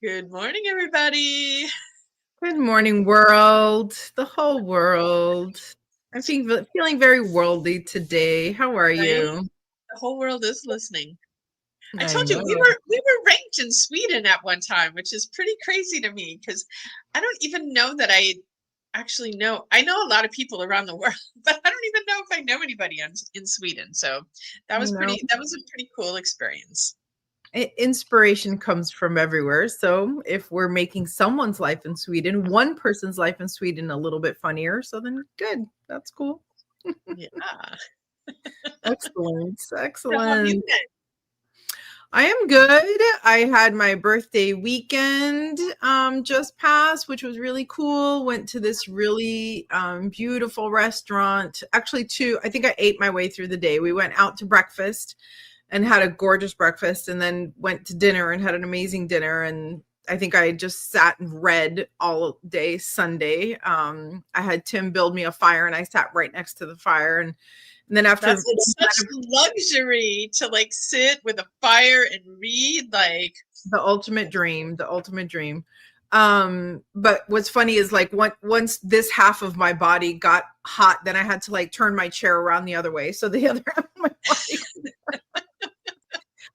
Good morning, everybody. Good morning, world. The whole world. I'm feeling very worldly today. How are Right? you? The whole world is listening. I I told you we know. were we were ranked in Sweden at one time, which is pretty crazy to me because I don't even know that I actually know. I know a lot of people around the world, but I don't even know if I know anybody in Sweden. So You know, that was a pretty cool experience. inspiration comes from everywhere. So if we're making someone's life in Sweden, one person's life in Sweden a little bit funnier, so then good. That's cool. Yeah. Excellent. So how have you Excellent. been? I am good. I had my birthday weekend just passed, which was really cool. Went to this really beautiful restaurant. Actually, two, I think I ate my way through the day. We went out to breakfast and had a gorgeous breakfast, and then went to dinner and had an amazing dinner. And I think I just sat and read all day Sunday. I had Tim build me a fire, and I sat right next to the fire. And then after That's like such luxury to like sit with a fire and read. Like, the ultimate dream, the ultimate dream. But what's funny is like once this half of my body got hot, then I had to like turn my chair around the other way so the other half of my body.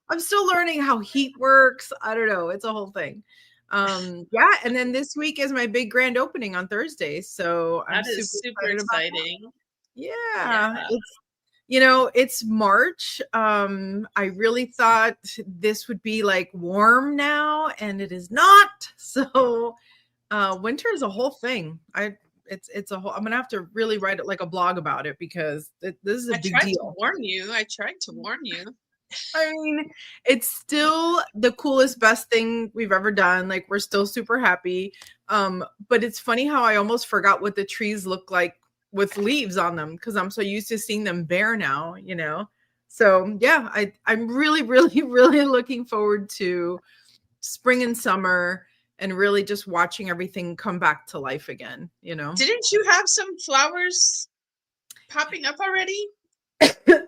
I'm still learning how heat works. I don't know, it's a whole thing. Yeah, and then this week is my big grand opening on Thursday, so I'm that super is super excited about that. exciting. Yeah, Yeah. it's March. I really thought this would be like warm now, and it is not. So, winter is a whole thing. It's a whole. I'm gonna have to really write it like a blog about it because this is a I big tried to deal. warn you. I tried to warn you. I mean, it's still the coolest, best thing we've ever done. Like we're still super happy. But it's funny how I almost forgot what the trees look like with leaves on them because I'm so used to seeing them bare now. So yeah, I'm really, really, really looking forward to spring and summer and really just watching everything come back to life again. Didn't you have some flowers popping up already?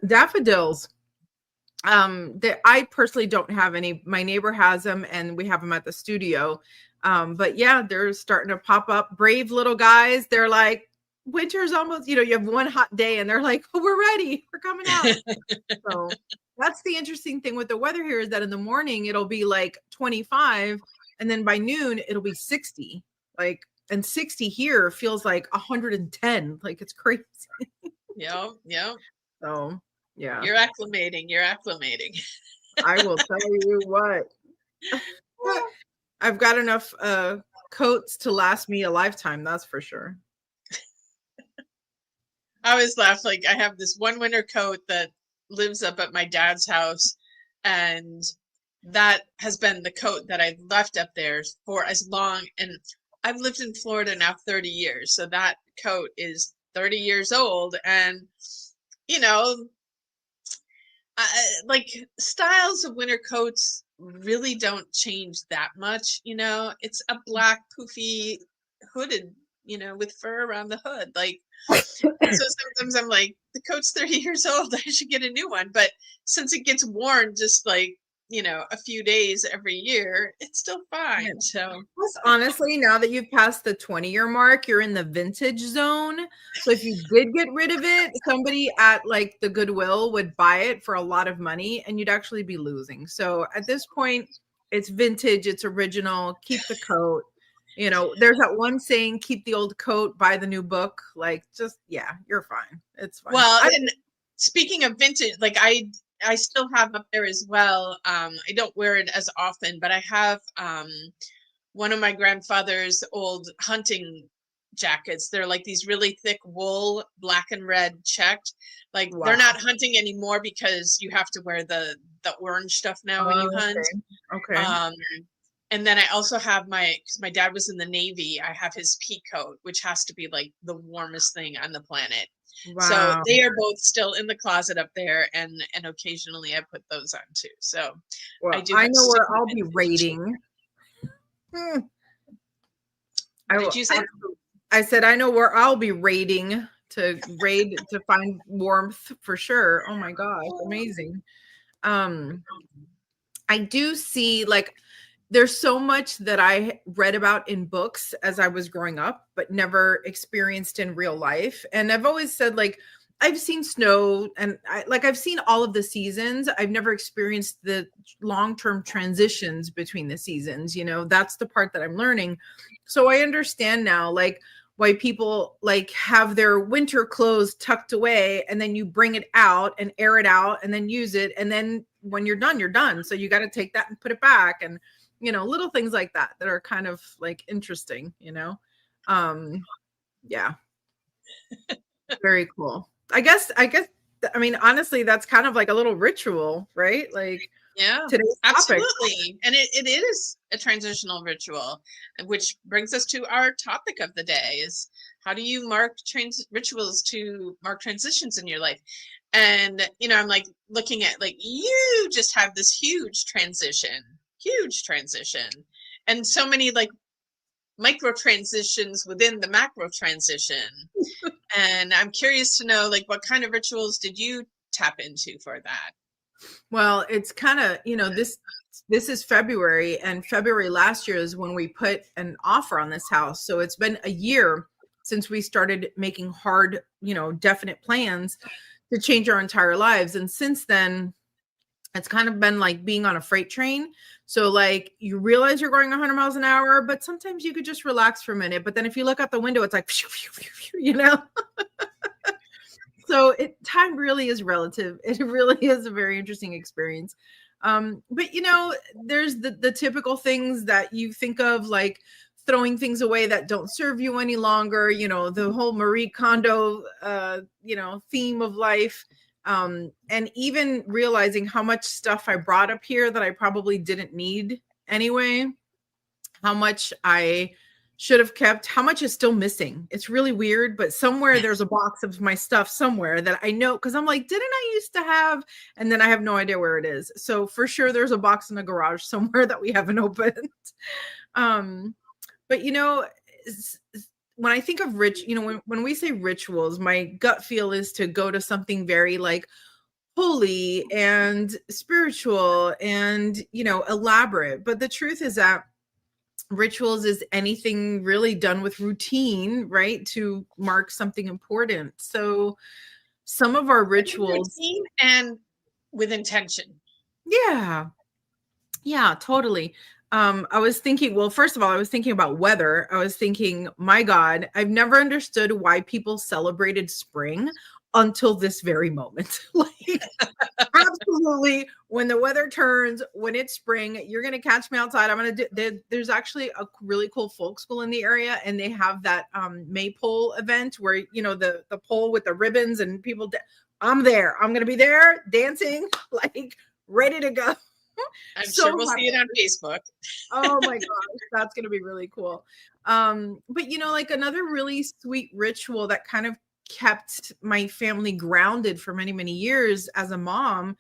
Daffodils. That I personally don't have any. My neighbor has them and we have them at the studio. But yeah, they're starting to pop up. Brave little guys. They're like, winter's almost, you have one hot day and they're like, oh, we're ready, we're coming out. So that's the interesting thing with the weather here is that in the morning it'll be like 25 and then by noon it'll be 60. Like, and 60 here feels like 110. Like it's crazy. Yep, yep. So yeah, You're acclimating. You're acclimating. I will tell you what. I've got enough coats to last me a lifetime, that's for sure. I always laugh. Like, I have this one winter coat that lives up at my dad's house, and that has been the coat that I've left up there for as long. And I've lived in Florida now 30 years. So that coat is 30 years old. And, you know, like styles of winter coats really don't change that much. It's a black poofy hooded, with fur around the hood. Like, and so sometimes I'm like, the coat's 30 years old, I should get a new one. But since it gets worn just like, a few days every year, it's still Yeah. fine. So Plus, honestly, now that you've passed the 20-year mark, you're in the vintage zone. So if you did get rid of it, somebody at like the Goodwill would buy it for a lot of money and you'd actually be losing. So at this point, it's vintage, it's original, keep the coat. There's that one saying, keep the old coat, buy the new book. Like, just, yeah, you're fine. It's fine. well, and speaking of vintage, like I still have up there as well. I don't wear it as often, but I have one of my grandfather's old hunting jackets. They're like these really thick wool, black and red checked. Like they're Wow. not hunting anymore because you have to wear the orange stuff now when you hunt. Okay. Okay. Um, and then I also have because my dad was in the Navy. I have his pea coat, which has to be like the warmest thing on the planet. So Wow. they are both still in the closet up there, and occasionally I put those on too. So I Well, do I have know where super I'll be vintage. raiding. Hmm. I What did will. you say? I said I know where I'll be raiding to raid to find warmth for sure. Oh my gosh, amazing. Um, I do see like there's so much that I read about in books as I was growing up, but never experienced in real life. And I've always said, like, I've seen snow and I've seen all of the seasons. I've never experienced the long-term transitions between the seasons. That's the part that I'm learning. So I understand now, like, why people like have their winter clothes tucked away and then you bring it out and air it out and then use it. And then when you're done, you're done. So you got to take that and put it back. And little things like that are kind of like interesting. Yeah, very cool. I mean, honestly, that's kind of like a little ritual, right? Like Yeah, today's topic. absolutely. And it is a transitional ritual, which brings us to our topic of the day is how do you mark rituals to mark transitions in your life? And, I'm like looking at like, you just have this huge transition, and so many like micro transitions within the macro transition. And I'm curious to know, like, what kind of rituals did you tap into for that? Well, it's kind of, this is February, and February last year is when we put an offer on this house. So it's been a year since we started making hard, definite plans to change our entire lives. And since then, it's kind of been like being on a freight train. So like you realize you're going 100 miles an hour, but sometimes you could just relax for a minute. But then if you look out the window, it's like, So time really is relative. It really is a very interesting experience. But there's the typical things that you think of, like throwing things away that don't serve you any longer. The whole Marie Kondo, theme of life. And even realizing how much stuff I brought up here that I probably didn't need anyway. How much I should have kept, how much is still missing. It's really weird, but somewhere there's a box of my stuff somewhere that I know, because I'm like, didn't I used to have? And then I have no idea where it is. So for sure there's a box in the garage somewhere that we haven't opened. But when I think of when we say rituals, my gut feel is to go to something very like holy and spiritual and elaborate. But the truth is that rituals is anything really done with routine, right? To mark something important. So some of our rituals, routine and with intention. yeah, yeah, totally. I was thinking, well, first of all, I was thinking about weather. I was thinking, my God, I've never understood why people celebrated spring until this very moment. Like, absolutely, when the weather turns, when it's spring, you're going to catch me outside. I'm going to do, there's actually a really cool folk school in the area, and they have that maypole event where the pole with the ribbons and people I'm there. I'm going to be there dancing, like ready to go. I'm So sure we'll see it on Facebook. Oh my gosh, that's going to be really cool. But like another really sweet ritual that kind of kept my family grounded for many, many years as a mom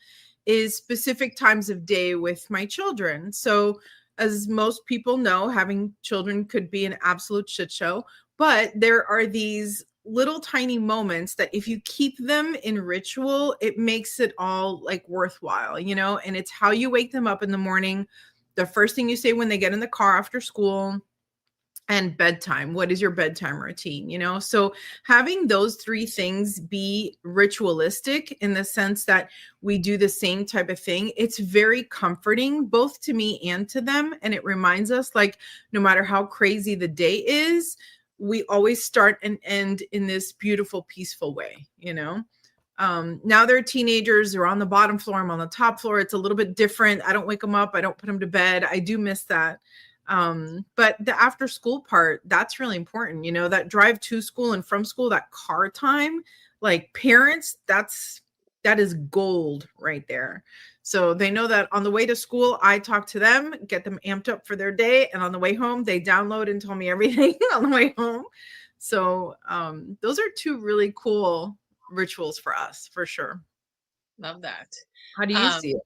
is specific times of day with my children. So as most people know, having children could be an absolute shit show, but there are these little tiny moments that if you keep them in ritual, it makes it all like worthwhile, and it's how you wake them up in the morning, the first thing you say when they get in the car after school, and bedtime. What is your bedtime routine? So having those three things be ritualistic in the sense that we do the same type of thing, it's very comforting both to me and to them. And it reminds us, like, no matter how crazy the day is, we always start and end in this beautiful, peaceful way. Now they're teenagers, they're on the bottom floor, I'm on the top floor. It's a little bit different. I don't wake them up, I don't put them to bed. I do miss that. But the after school part, that's really important. That drive to school and from school, that car time, like parents, that is gold right there. So they know that on the way to school, I talk to them, get them amped up for their day, and on the way home, they download and tell me everything on the way home. So those are two really cool rituals for us, for sure. Love that. How do you Um, see it?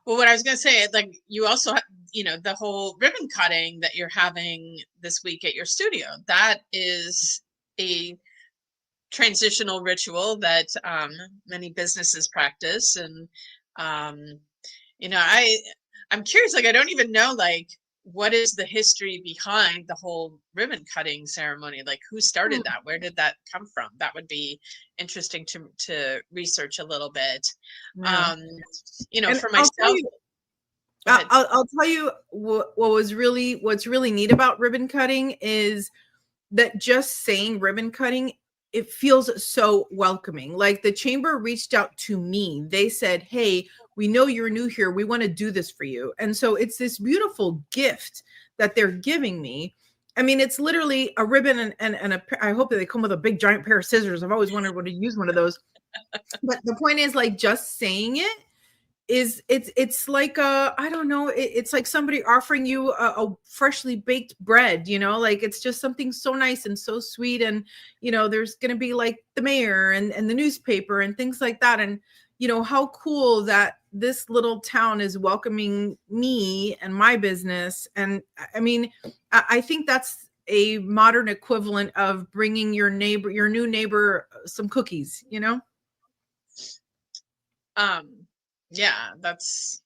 well, what I was going to say, like, you also, the whole ribbon cutting that you're having this week at your studio, that is a transitional ritual that many businesses practice. And, um, I I'm curious, like I don't even know like what is the history behind the whole ribbon cutting ceremony? Like who started that? Where did that come from? That would be interesting to research a little bit. Yeah. Um, you know, And for I'll tell myself, you, go ahead. I'll tell you what's really neat about ribbon cutting is that just saying ribbon cutting, it feels so welcoming. Like the chamber reached out to me. They said, "Hey, we know you're new here. We want to do this for you." And so it's this beautiful gift that they're giving me. I mean, it's literally a ribbon and I hope that they come with a big giant pair of scissors. I've always wondered what to use one of those. But the point is, like, just saying it is it's like a I don't know, it's like somebody offering you a freshly baked bread, you know, like it's just something so nice and so sweet. And you know, there's going to be like the mayor and the newspaper and things like that. And you know how cool that this little town is welcoming me and my business. And I mean, I think that's a modern equivalent of bringing your new neighbor some cookies, you know. Um, yeah, that's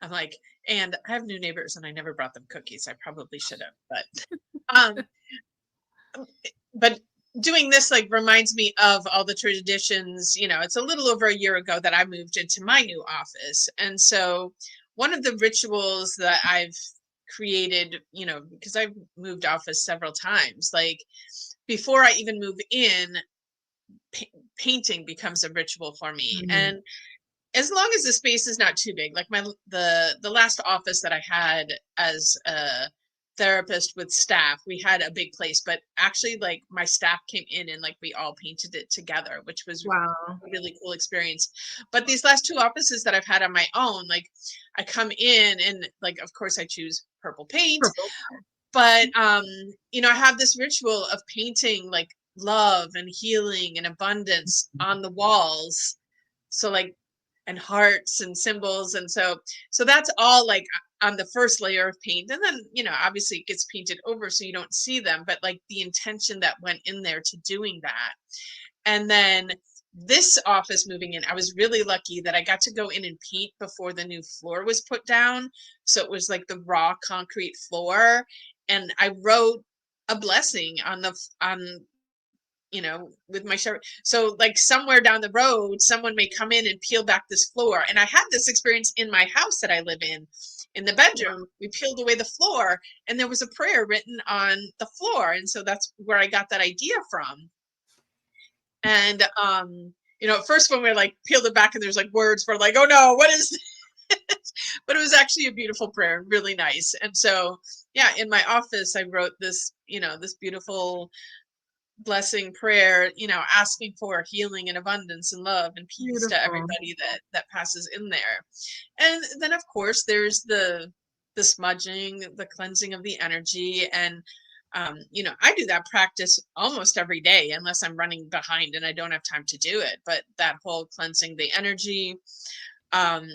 I'm like, and I have new neighbors and I never brought them cookies. I probably should have, um but doing this like reminds me of all the traditions. You know, it's a little over a year ago that I moved into my new office. And so one of the rituals that I've created, you know, because I've moved office several times, like before I even move in, painting becomes a ritual for me. Mhm. And as long as the space is not too big, like the last office that I had as a therapist with staff, we had a big place, but actually like my staff came in and like we all painted it together, which was Wow. a really cool experience. But these last two offices that I've had on my own, like I come in and like of course I choose purple paint, Purple. but you know, I have this ritual of painting like love and healing and abundance on the walls. So like and hearts and symbols. And so that's all like on the first layer of paint. And then, you know, obviously it gets painted over so you don't see them, but like the intention that went in there to doing that. And then this office moving in, I was really lucky that I got to go in and paint before the new floor was put down. So it was like the raw concrete floor. And I wrote a blessing on you know, with my shirt. So like somewhere down the road, someone may come in and peel back this floor. And I had this experience in my house that I live in. In the bedroom, we peeled away the floor and there was a prayer written on the floor. And so that's where I got that idea from. And you know, at first when we like peeled it back and there's like words, we're like, oh no, what is this? But it was actually a beautiful prayer, really nice. And so yeah, in my office, I wrote this, you know, this beautiful blessing prayer, you know, asking for healing and abundance and love and peace to Beautiful. everybody that passes in there. And then of course there's the smudging, the cleansing of the energy. And you know, I do that practice almost every day unless I'm running behind and I don't have time to do it. But that whole cleansing the energy, um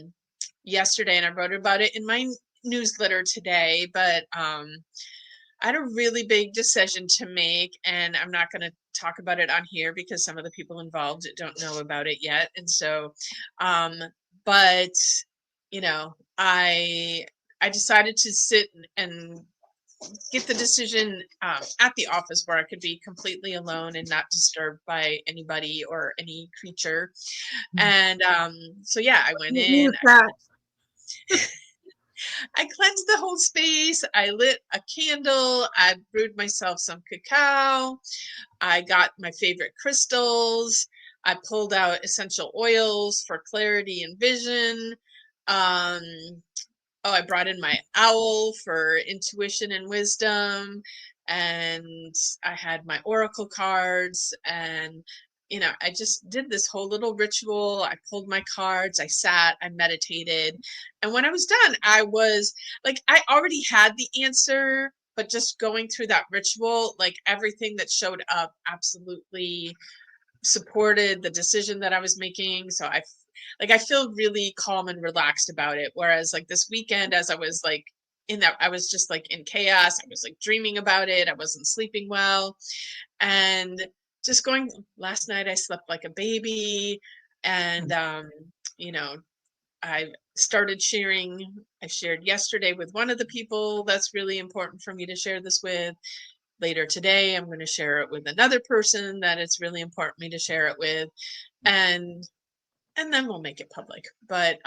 yesterday, and I wrote about it in my newsletter today, but I had a really big decision to make, and I'm not going to talk about it on here because some of the people involved don't know about it yet. And so, um, but you know, I decided to sit and get the decision at the office where I could be completely alone and not disturbed by anybody or any creature. And so, yeah, I went in. Use that. I cleansed the whole space. I lit a candle. I brewed myself some cacao. I got my favorite crystals. I pulled out essential oils for clarity and vision. Um, oh, I brought in my owl for intuition and wisdom. And I had my oracle cards. And, you know, I just did this whole little ritual. I pulled my cards. I sat, I meditated. And when I was done, I was like, I already had the answer, but just going through that ritual, like everything that showed up absolutely supported the decision that I was making. So I feel really calm and relaxed about it. Whereas like this weekend, as I was like in that, I was just like in chaos. I was like dreaming about it. I wasn't sleeping well. And just going last night, I slept like a baby. And, you know, I started sharing. I shared yesterday with one of the people that's really important for me to share this with. Later today, I'm going to share it with another person that it's really important for me to share it with, and then we'll make it public. But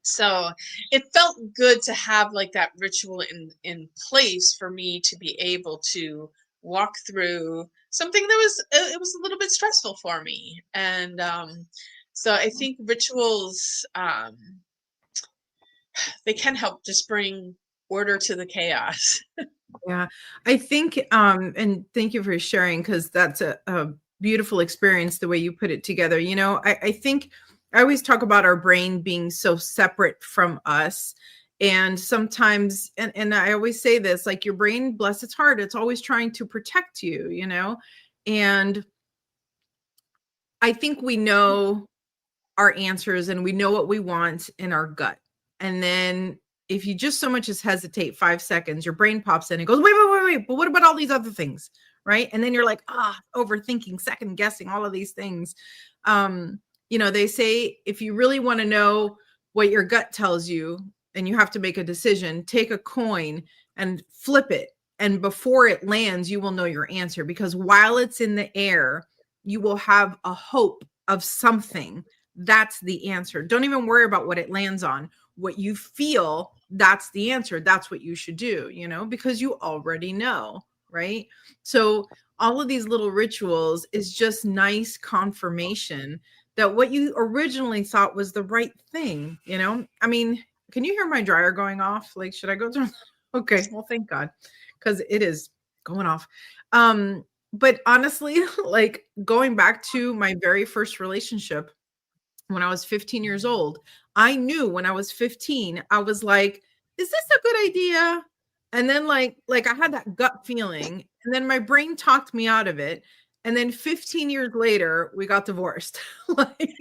so it felt good to have like that ritual in place for me to be able to walk through something that was it was a little bit stressful for me. And so I think rituals, they can help just bring order to the chaos. Yeah, I think, and thank you for sharing, because that's a beautiful experience the way you put it together. You know, I think I always talk about our brain being so separate from us. And sometimes, and I always say this, like your brain, bless its heart, it's always trying to protect you, you know? And I think we know our answers and we know what we want in our gut. And then if you just so much as hesitate 5 seconds, your brain pops in and goes, wait, but what about all these other things? Right. And then you're like, overthinking, second guessing all of these things. You know, they say if you really want to know what your gut tells you and you have to make a decision, take a coin and flip it. And before it lands, you will know your answer, because while it's in the air, you will have a hope of something. That's the answer. Don't even worry about what it lands on. What you feel, that's the answer. That's what you should do, you know, because you already know, right? So all of these little rituals is just nice confirmation that what you originally thought was the right thing, you know? I mean, can you hear my dryer going off? Like, should I go through? Okay, well, thank God, because it is going off. But honestly, like going back to my very first relationship, when I was 15 years old, I knew when I was 15, I was like, is this a good idea? And then like I had that gut feeling, and then my brain talked me out of it. And then 15 years later, we got divorced. Like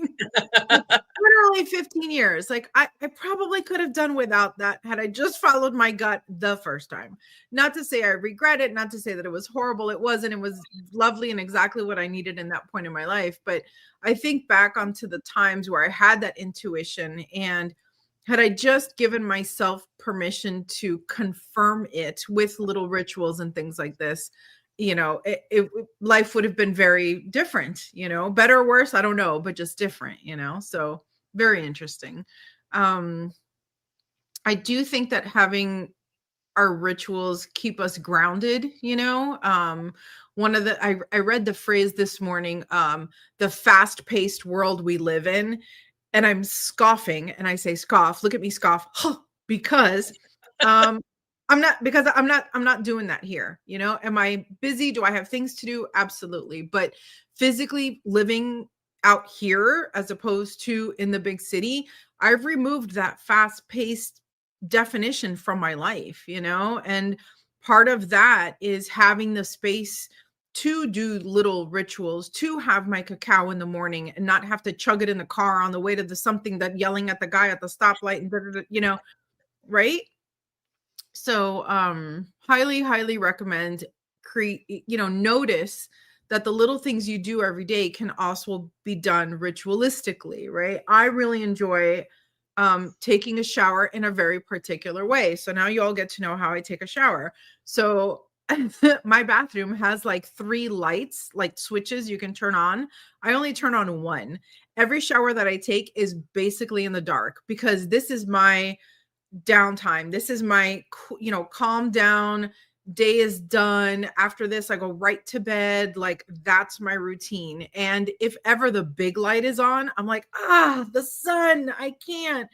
literally 15 years. Like I probably could have done without that had I just followed my gut the first time. Not to say I regret it, not to say that it was horrible. It wasn't. It was lovely and exactly what I needed in that point in my life. But I think back onto the times where I had that intuition, and had I just given myself permission to confirm it with little rituals and things like this, you know, life would have been very different, you know, better or worse, I don't know, but just different, you know. So very interesting. um I do think that having our rituals keep us grounded, you know. One of the I read the phrase this morning, the fast-paced world we live in, and I'm scoffing, and I say scoff, look at me scoff, huh, because um I'm not doing that here, you know. Am I busy? Do I have things to do? Absolutely. But physically living out here as opposed to in the big city, I've removed that fast-paced definition from my life, you know. And part of that is having the space to do little rituals, to have my cacao in the morning and not have to chug it in the car on the way to the something, that yelling at the guy at the stoplight and you know, right? So highly recommend create, you know, notice that the little things you do every day can also be done ritualistically, right? I really enjoy taking a shower in a very particular way. So now you all get to know how I take a shower. So my bathroom has like 3 lights, like switches you can turn on. I only turn on one. Every shower that I take is basically in the dark, because this is my downtime. This is my, you know, calm down, day is done. After this, I go right to bed. Like that's my routine. And if ever the big light is on, I'm like, the sun, I can't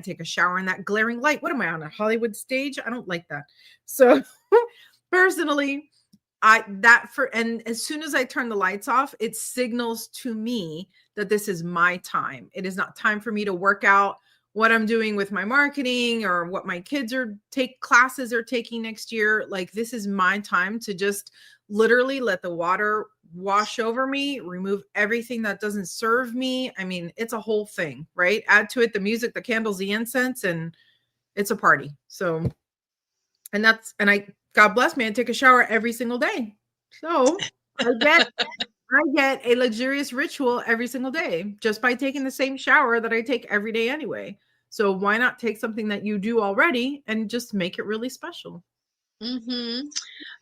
take a shower in that glaring light. What am I, on a Hollywood stage? I don't like that. So personally, and as soon as I turn the lights off, it signals to me that this is my time. It is not time for me to work out what I'm doing with my marketing or what my kids classes are taking next year. Like this is my time to just literally let the water wash over me, remove everything that doesn't serve me. I mean, it's a whole thing, right? Add to it the music, the candles, the incense, and it's a party. So, and I, God bless me, I take a shower every single day. So I bet I get a luxurious ritual every single day just by taking the same shower that I take every day anyway. So why not take something that you do already and just make it really special? Mm-hmm.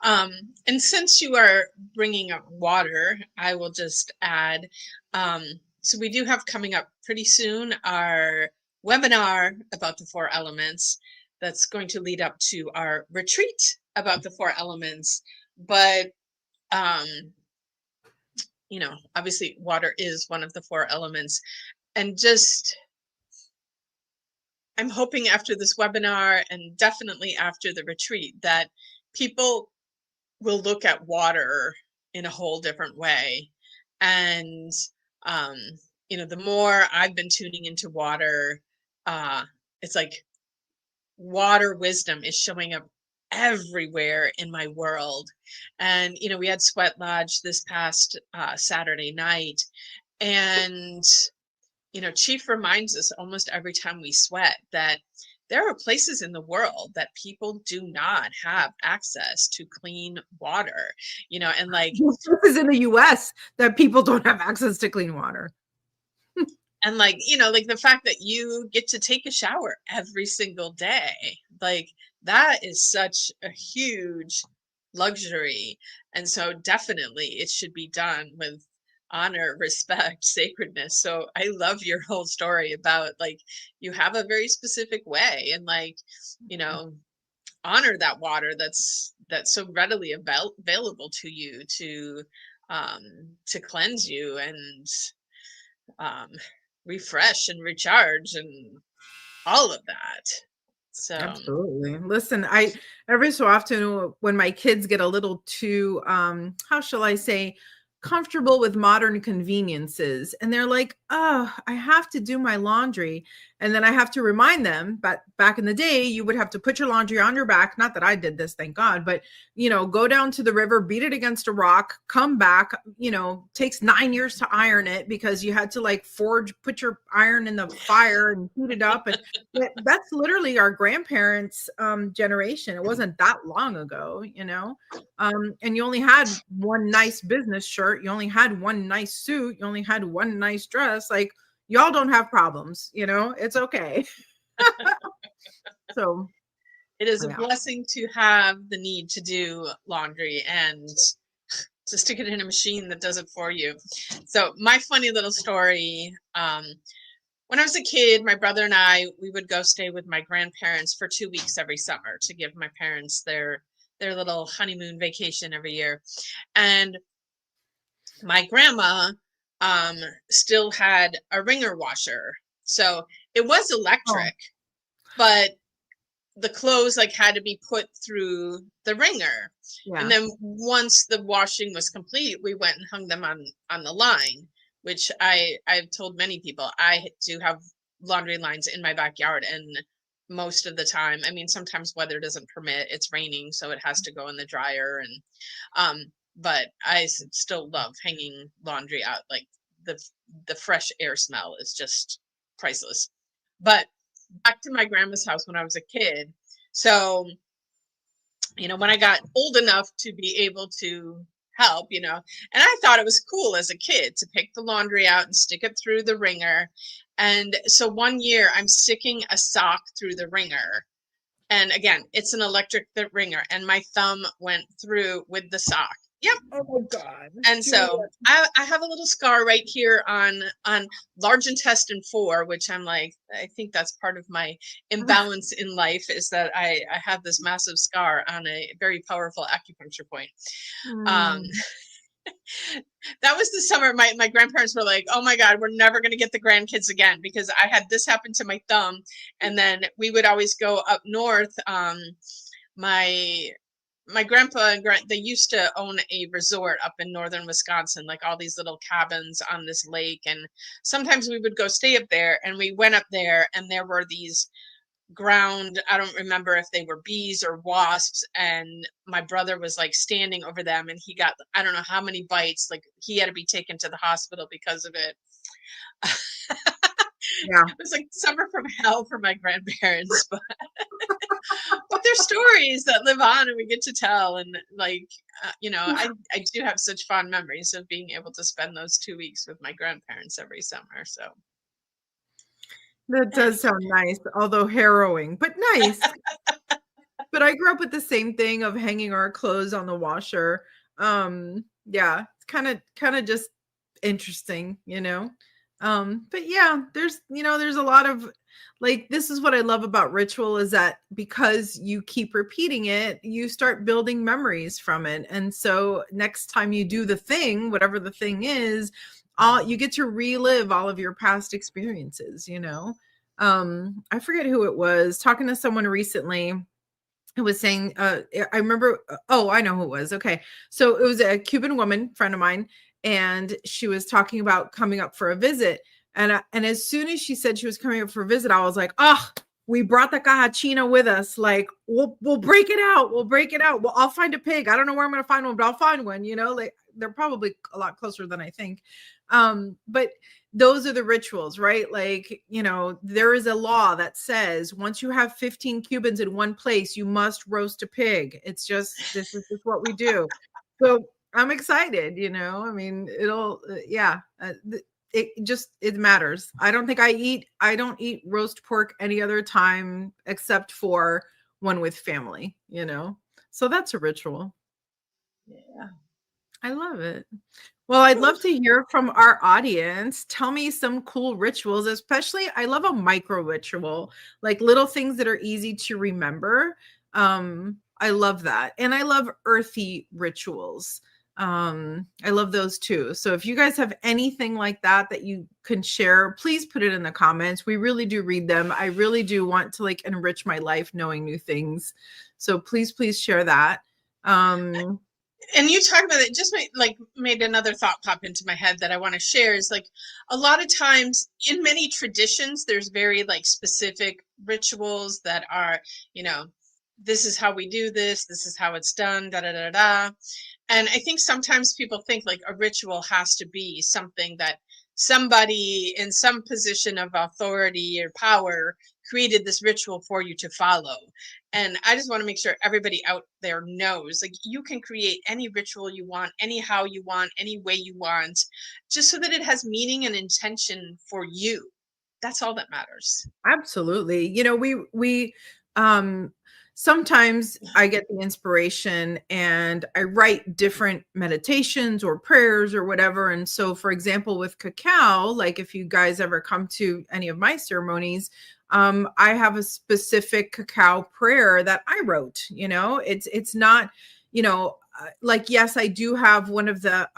Um, and since you are bringing up water, I will just add, um, so we do have coming up pretty soon our webinar about the four elements that's going to lead up to our retreat about the four elements. But, um, obviously water is one of the four elements. And just, I'm hoping after this webinar and definitely after the retreat that people will look at water in a whole different way. And, um, the more I've been tuning into water, it's like water wisdom is showing up everywhere in my world. And, we had Sweat Lodge this past Saturday night. And, Chief reminds us almost every time we sweat that there are places in the world that people do not have access to clean water, and like, This is in the US that people don't have access to clean water. like the fact that you get to take a shower every single day, like that is such a huge luxury. And so definitely it should be done with honor, respect, sacredness. So I love your whole story about like you have a very specific way and like, honor that water that's so readily available to you to cleanse you and um refresh and recharge and all of that. So Absolutely. Listen, I every so often when my kids get a little too how shall I say comfortable with modern conveniences and they're like, "Oh, I have to do my laundry." And then I have to remind them, but back in the day, you would have to put your laundry on your back. Not that I did this, thank God, but go down to the river, beat it against a rock, come back, takes 9 years to iron it because you had to like put your iron in the fire and heat it up. And that's literally our grandparents' generation. It wasn't that long ago. And you only had one nice business shirt, you only had one nice suit, you only had one nice dress. Like y'all don't have problems, it's okay. So it is a yeah. blessing to have the need to do laundry and to stick it in a machine that does it for you. So my funny little story, when I was a kid, my brother and we would go stay with my grandparents for 2 weeks every summer to give my parents their little honeymoon vacation every year. And my grandma still had a wringer washer. So it was electric, but the clothes like had to be put through the wringer. Yeah. And then once the washing was complete, we went and hung them on the line, which I've told many people I do have laundry lines in my backyard. And most of the time, I mean, sometimes weather doesn't permit, it's raining, so it has to go in the dryer. And but I still love hanging laundry out. Like the fresh air smell is just priceless. But back to my grandma's house when I was a kid. So, when I got old enough to be able to help, and I thought it was cool as a kid to pick the laundry out and stick it through the wringer. And so one year I'm sticking a sock through the wringer. And again, it's an electric wringer, and my thumb went through with the sock. Yep. Oh my God. And so I have a little scar right here on large intestine 4, which I'm like, I think that's part of my imbalance in life is that I have this massive scar on a very powerful acupuncture point. That was the summer my grandparents were like, oh my God, we're never going to get the grandkids again, because I had this happen to my thumb. And then we would always go up north. My grandpa and they used to own a resort up in northern Wisconsin, like all these little cabins on this lake. And sometimes we would go stay up there, and we went up there and there were these ground, I don't remember if they were bees or wasps, and my brother was like standing over them, and he got, I don't know how many bites, like he had to be taken to the hospital because of it. Yeah. It was like summer from hell for my grandparents. But But they're stories that live on and we get to tell. And like, I do have such fond memories of being able to spend those 2 weeks with my grandparents every summer. So That does anyway. sound nice, although harrowing, but nice. But I grew up with the same thing of hanging our clothes on the washer. Yeah, it's kind of just interesting, you know. But yeah, there's a lot of like this is what I love about ritual is that because you keep repeating it, you start building memories from it. And so next time you do the thing, whatever the thing is, all you get to relive all of your past experiences, you know. I forget who it was, talking to someone recently who was saying, I remember, oh, I know who it was. Okay. So it was a Cuban woman, friend of mine, and she was talking about coming up for a visit. And as soon as she said she was coming up for a visit, I was like, oh, we brought the cajachina with us. Like, we'll break it out. We'll break it out. Well, I'll find a pig. I don't know where I'm going to find one, but I'll find one, you know, like they're probably a lot closer than I think. But those are the rituals, right? Like, you know, there is a law that says once you have 15 Cubans in one place, you must roast a pig. It's just, this is just what we do. So I'm excited, you know, I mean, it matters. I don't eat roast pork any other time except for one with family, you know? So that's a ritual. Yeah. I love it. Well, I'd love to hear from our audience. Tell me some cool rituals, especially I love a micro ritual, like little things that are easy to remember. I love that. And I love earthy rituals. I love those too. So if you guys have anything like that that you can share, please put it in the comments. We really do read them. I really do want to like enrich my life knowing new things. So please share that. And you talk about it just made another thought pop into my head that I want to share is like a lot of times in many traditions there's very like specific rituals that are, this is how we do this is how it's done, da da da da. And I think sometimes people think like a ritual has to be something that somebody in some position of authority or power created this ritual for you to follow. And I just want to make sure everybody out there knows like you can create any ritual you want, anyhow you want, any way you want, just so that it has meaning and intention for you. That's all that matters. Absolutely. You know, we sometimes I get the inspiration and I write different meditations or prayers or whatever. And so for example, with cacao, like if you guys ever come to any of my ceremonies, I have a specific cacao prayer that I wrote, you know, it's not, you know, like, yes, I do have one of the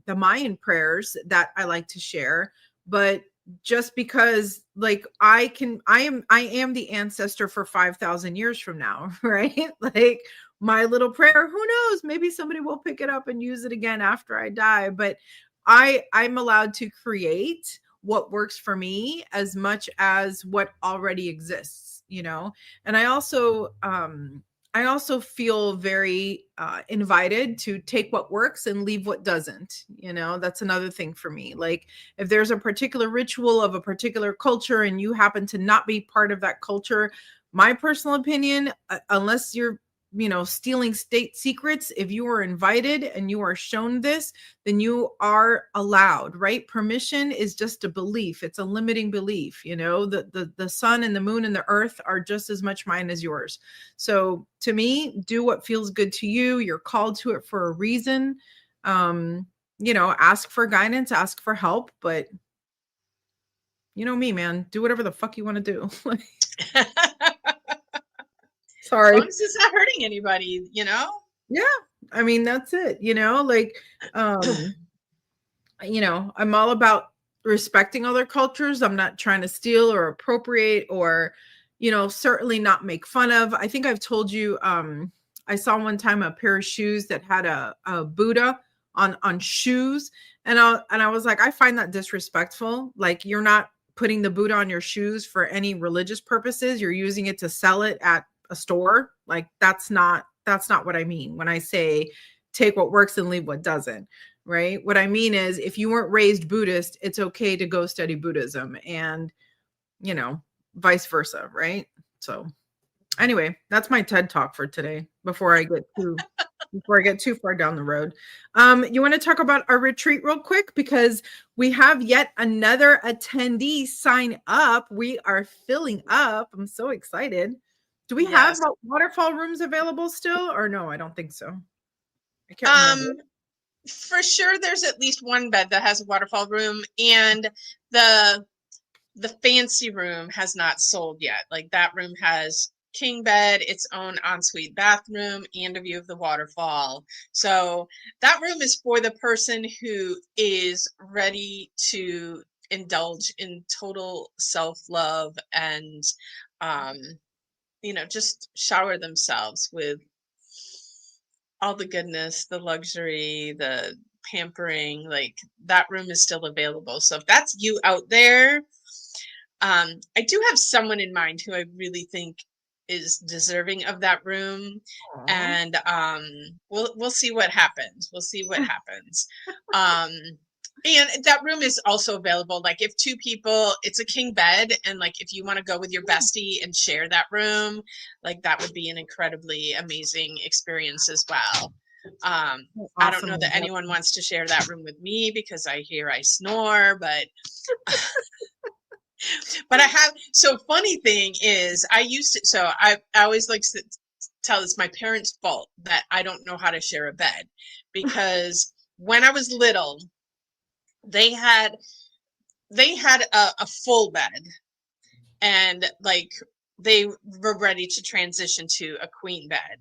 Mayan prayers that I like to share, but just because like I am the ancestor for 5,000 years from now, right? Like my little prayer, who knows, maybe somebody will pick it up and use it again after I die, but I'm allowed to create what works for me as much as what already exists, you know. And I also feel very invited to take what works and leave what doesn't. You know, that's another thing for me. Like, if there's a particular ritual of a particular culture and you happen to not be part of that culture, my personal opinion, unless you're, you know, stealing state secrets, if you are invited and you are shown this, then you are allowed, right? Permission is just a belief. It's a limiting belief. You know, the sun and the moon and the earth are just as much mine as yours. So to me, do what feels good to you. You're called to it for a reason. You know, ask for guidance, ask for help, but you know me, man, do whatever the fuck you want to do. As long Sorry. as it's not hurting anybody, you know? Yeah. I mean, that's it, you know, like, you know, I'm all about respecting other cultures. I'm not trying to steal or appropriate or, you know, certainly not make fun of. I think I've told you, I saw one time a pair of shoes that had a Buddha on shoes. And I was like, I find that disrespectful. Like, you're not putting the Buddha on your shoes for any religious purposes. You're using it to sell it at a store. Like, that's not what I mean when I say take what works and leave what doesn't. Right. What I mean is, if you weren't raised Buddhist, it's okay to go study Buddhism, and, you know, vice versa. Right. So Anyway, that's my TED talk for today before I get too far down the road. You want to talk about our retreat real quick because we have yet another attendee sign up. We are filling up. I'm so excited. Do we have Yes. waterfall rooms available still or no? I don't think so. I can't remember. For sure there's at least one bed that has a waterfall room, and the fancy room has not sold yet. Like that room has king bed, its own ensuite bathroom, and a view of the waterfall. So that room is for the person who is ready to indulge in total self-love and just shower themselves with all the goodness, the luxury, the pampering. Like that room is still available. So if that's you out there, I do have someone in mind who I really think is deserving of that room. Aw. And we'll see what happens. We'll see what happens. And that room is also available. Like if two people, it's a king bed, and like if you want to go with your bestie and share that room, like that would be an incredibly amazing experience as well. I don't know Awesome. that anyone wants to share that room with me because I hear I snore, but I have. So funny thing is, I always like to tell it's my parents' fault that I don't know how to share a bed, because when I was little, they had a full bed, and like they were ready to transition to a queen bed.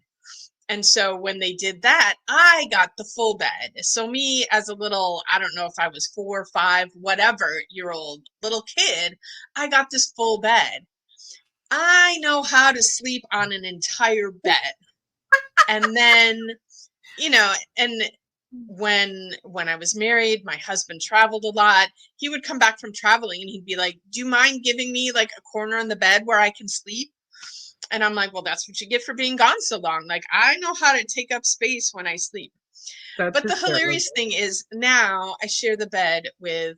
And so when they did that, I got the full bed. So me as a little, I don't know if I was 4 or 5, whatever year old little kid, I got this full bed. I know how to sleep on an entire bed. And then, and when I was married, my husband traveled a lot. He would come back from traveling and he'd be like, "Do you mind giving me like a corner on the bed where I can sleep?" And I'm like, "Well, that's what you get for being gone so long. Like, I know how to take up space when I sleep." That's But the hysterical. hilarious thing is now I share the bed with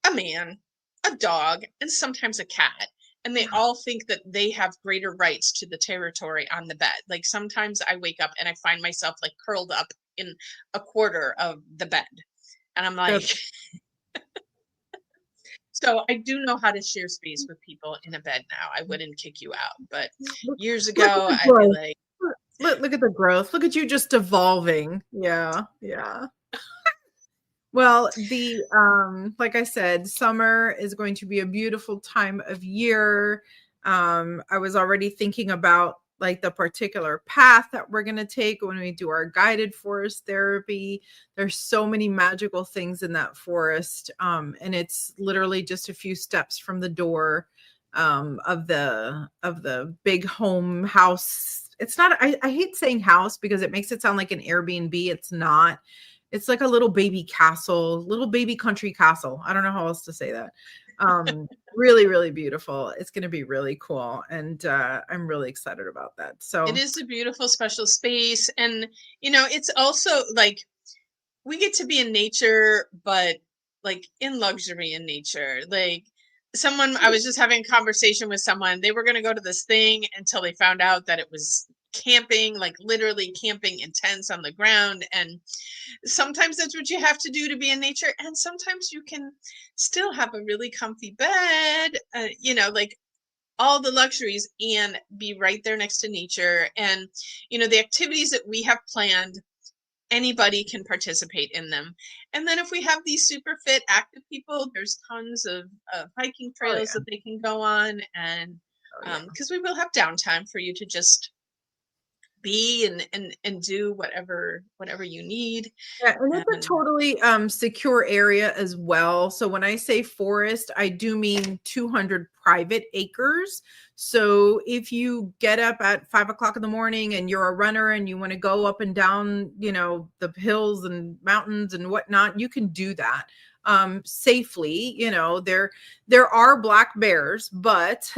a man, a dog, and sometimes a cat. And they all think that they have greater rights to the territory on the bed. Like sometimes I wake up and I find myself like curled up in a quarter of the bed. And I'm like, That's so I do know how to share space with people in a bed now. I wouldn't kick you out. But look, years look at ago, the I'd be growth. like, Look at the growth. Look at you just evolving. Yeah. Yeah. Well, the like I said, summer is going to be a beautiful time of year. I was already thinking about like the particular path that we're going to take when we do our guided forest therapy. There's so many magical things in that forest, and it's literally just a few steps from the door of the big home house. It's not. I hate saying house because it makes it sound like an Airbnb. It's not. It's like a little baby castle, little baby country castle. I don't know how else to say that. Really, really beautiful. It's going to be really cool. And I'm really excited about that. it So, is a beautiful, special space. And, it's also like we get to be in nature, but like in luxury in nature. Like I was just having a conversation with someone. They were going to go to this thing until they found out that it was camping, like literally camping in tents on the ground. And sometimes that's what you have to do to be in nature. And sometimes you can still have a really comfy bed, like all the luxuries, and be right there next to nature. And, the activities that we have planned, anybody can participate in them. And then if we have these super fit, active people, there's tons of hiking oh trails yeah, that they can go on. And oh yeah. because we will have downtime for you to just be and do whatever you need. Yeah, and it's a And totally secure area as well. So when I say forest, I do mean 200 private acres. So if you get up at 5 o'clock in the morning and you're a runner and you want to go up and down, the hills and mountains and whatnot, you can do that safely. There are black bears, but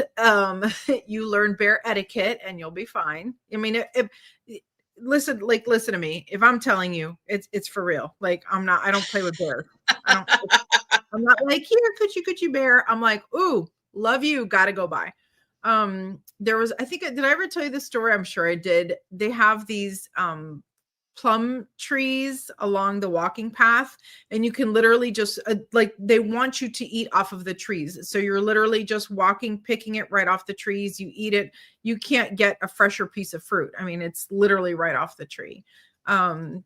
you learn bear etiquette and you'll be fine. I mean, listen to me. If I'm telling you, it's for real. Like I don't play with bears. I'm not like, here, coochie coochie bear. I'm like, ooh, love you, gotta go by. There was, I think, did I ever tell you the story? I'm sure I did. They have these plum trees along the walking path, and you can literally just like, they want you to eat off of the trees. So you're literally just walking, picking it right off the trees. You eat it. You can't get a fresher piece of fruit. I mean, it's literally right off the tree. And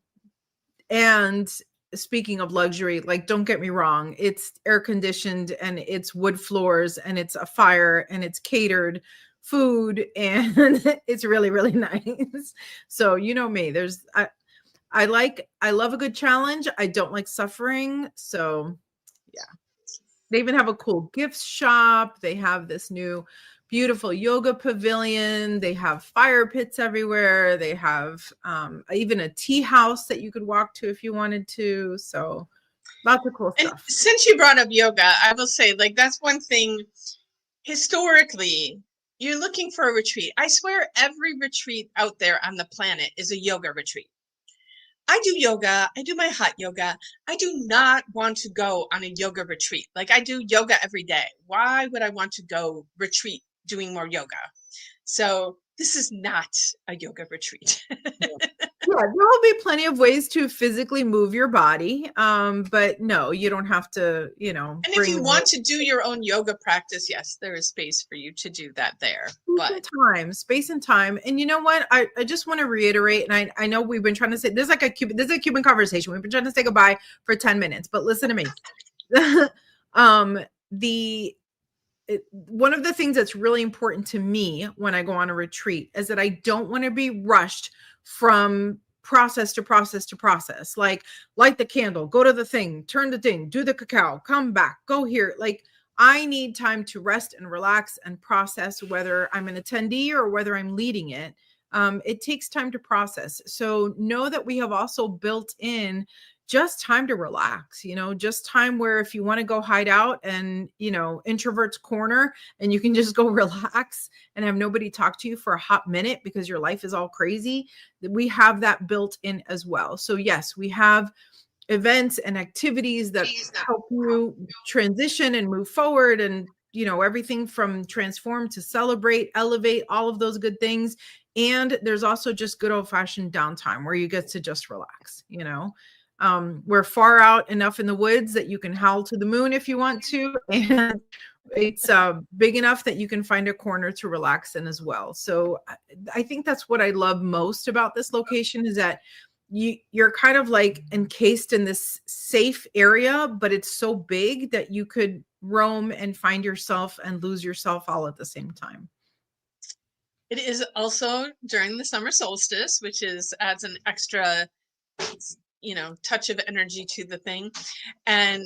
speaking of luxury, like, don't get me wrong, it's air conditioned and it's wood floors and it's a fire and it's catered food and it's really, really nice. So, you know me, I love a good challenge. I don't like suffering. So yeah. They even have a cool gift shop. They have this new beautiful yoga pavilion. They have fire pits everywhere. They have even a tea house that you could walk to if you wanted to. So lots of cool And stuff. since you brought up yoga, I will say, like, that's one thing historically. You're looking for a retreat. I swear every retreat out there on the planet is a yoga retreat. I do yoga. I do my hot yoga. I do not want to go on a yoga retreat. Like, I do yoga every day. Why would I want to go retreat doing more yoga? So this is not a yoga retreat. Yeah, there will be plenty of ways to physically move your body. But no, you don't have to, And if you want to do your own yoga practice, yes, there is space for you to do that there. But space and time. And you know what? I just want to reiterate, and I know we've been trying to say this is a Cuban conversation. We've been trying to say goodbye for 10 minutes, but listen to me. One of the things that's really important to me when I go on a retreat is that I don't want to be rushed from process to process to process. Like, light the candle, go to the thing, turn the thing, do the cacao, come back, go here. Like, I need time to rest and relax and process, whether I'm an attendee or whether I'm leading it. It takes time to process. So know that we have also built in just time to relax, just time where if you want to go hide out and, introvert's corner, and you can just go relax and have nobody talk to you for a hot minute because your life is all crazy, we have that built in as well. So yes, we have events and activities that help you transition and move forward, and everything from transform to celebrate, elevate, all of those good things. And there's also just good old-fashioned downtime where you get to just relax. We're far out enough in the woods that you can howl to the moon if you want to, and it's big enough that you can find a corner to relax in as well. So I think that's what I love most about this location, is that you're kind of like encased in this safe area, but it's so big that you could roam and find yourself and lose yourself all at the same time. It is also during the summer solstice, which adds an extra, touch of energy to the thing. And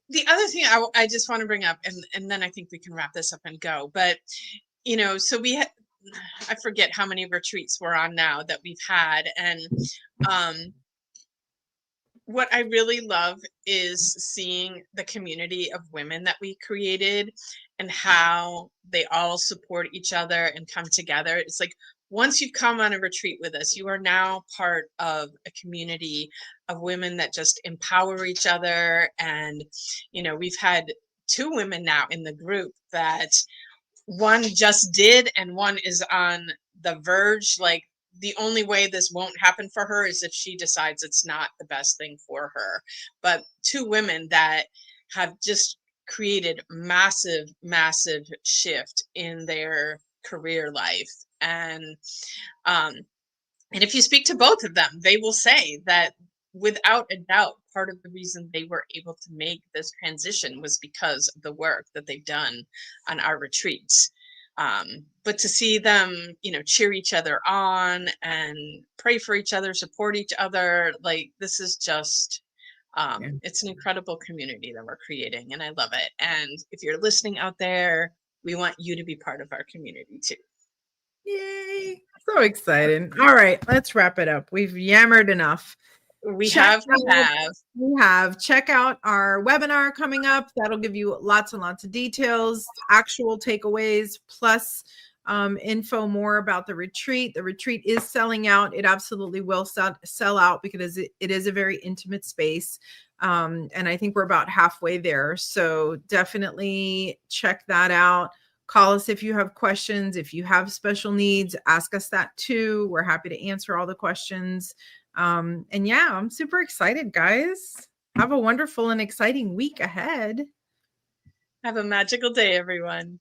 the other thing I just want to bring up, and then I think we can wrap this up and go. But, so I forget how many retreats we're on now that we've had. And what I really love is seeing the community of women that we created and how they all support each other and come together. It's like, once you've come on a retreat with us, you are now part of a community of women that just empower each other. And, we've had 2 women now in the group that one just did, and one is on the verge. Like, the only way this won't happen for her is if she decides it's not the best thing for her. But 2 women that have just created massive, massive shift in their career life. And if you speak to both of them, they will say that without a doubt, part of the reason they were able to make this transition was because of the work that they've done on our retreats. But to see them, cheer each other on and pray for each other, support each other, like, this is just, it's an incredible community that we're creating, and I love it. And if you're listening out there, we want you to be part of our community too. Yay. So exciting. All right, let's wrap it up. We've yammered enough. We have. Check out our webinar coming up. That'll give you lots and lots of details, actual takeaways, plus info more about the retreat. The retreat is selling out. It absolutely will sell out because it is a very intimate space. And I think we're about halfway there. So definitely check that out. Call us if you have questions. If you have special needs, ask us that too. We're happy to answer all the questions. And yeah, I'm super excited, guys. Have a wonderful and exciting week ahead. Have a magical day, everyone.